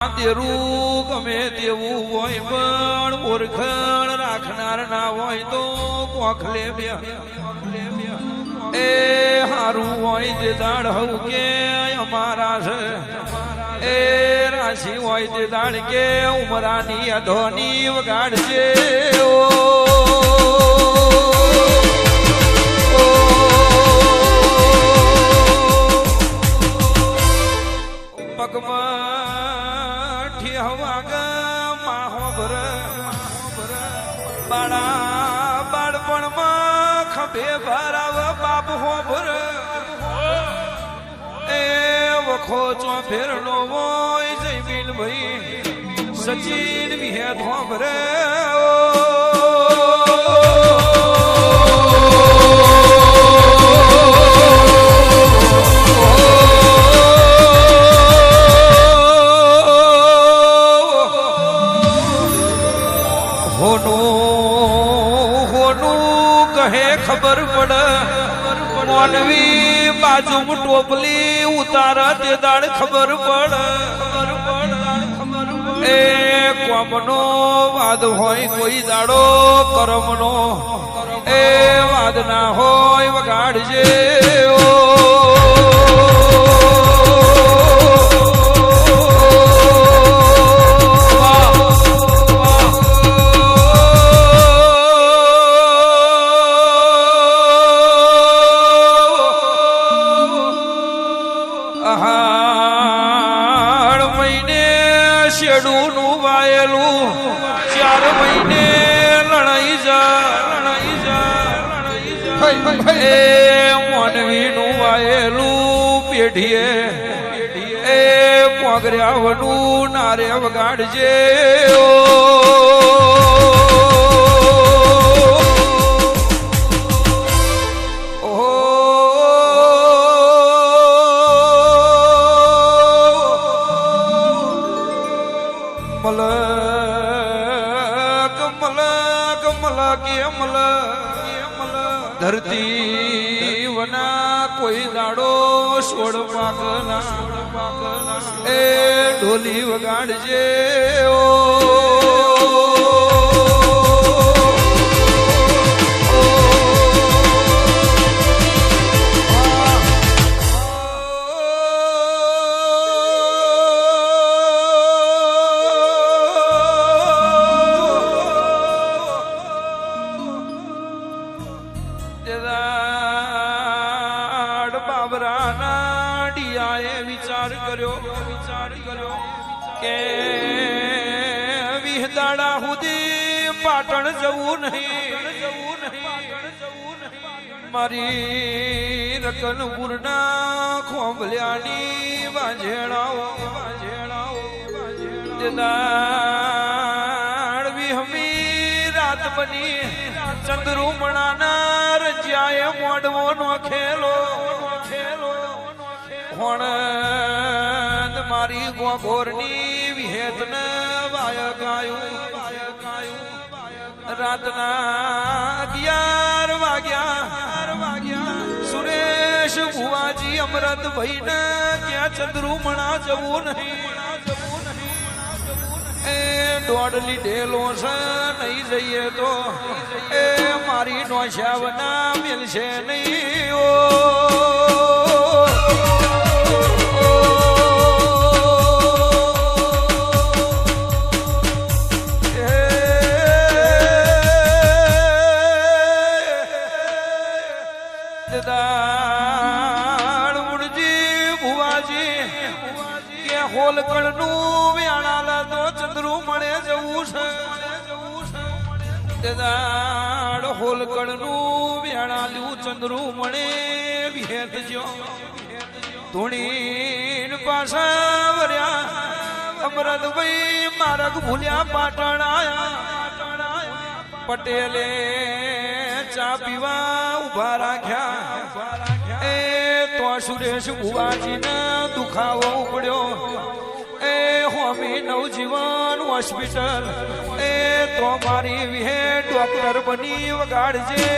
તેરું ગમે તેવું હોય પણ ઓળખણ રાખનાર ના હોય તો કોખલે બે એ હારું હોય તે દાડ હવ કે અમારા છે એ રાશિ હોય તે દાડ કે ઉમરાની અધોની વગાડશે બાળપણમાં ખભે ભરાવ બાપ હોભર એ વખો ચોફેરનો હોય જયમીન ભાઈ સચિન વિહે ધોભરે ખબર પડે મોનવી બાજુ ટોપલી ઉતારા તે દાડ ખબર પડે એ કોમનો વાદ હોય કોઈ દાડો કરમનો એ વાદ ના હોય વગાડજે શેડું નું વાયેલું 4 મહિને લડાઈ જા એ મોનવી નું વાયેલું પેઢીએ એ પોગર્યાવનું નારે વગાડજે ધરતી વના કોઈ દાડો છોડ પાકના એ ઢોલી વગાડજે વિચાર કર્યો કે વિહદાડા સુધી પાટણ જવું નહીં મારી રકનપુરના ખોંભલ્યાની વાજેણાઓ વિહમી રાત બની ચંદ્રુમણાના રજ્યાએ મોડવો નો ખેલો મારી ગોગોરની વિહેતન વાયકાયું રાતના 11 વાગ્યા સુરેશ ભુવાજી અમરત ભાઈ ને ક્યાં ચંદ્રુમણા જવું નહીં એ દોડ લીધેલો છે નહીં જઈએ તો એ મારી નોશાવના મિલશે નહીં ઓ હોલકણ નું વ્યાણા તો ચંદ્રુ મળે જવું છે દાડ હોલકણ નું વ્યાણા લ્યું ચંદ્રુ મળે વિહેત જો ધૂણીન પાછા વર્યા અમરતભાઈ માર્ગ ભૂલ્યા પાટણ આયા પટેલે ચા પીવા ઉભા રાખ્યા એ તો સુરેશ ભુવાજી ને દુખાવો ઉપડ્યો એ હોમી નવજીવન હોસ્પિટલ એ તો મારી વિહે ડોક્ટર બની વગાડજે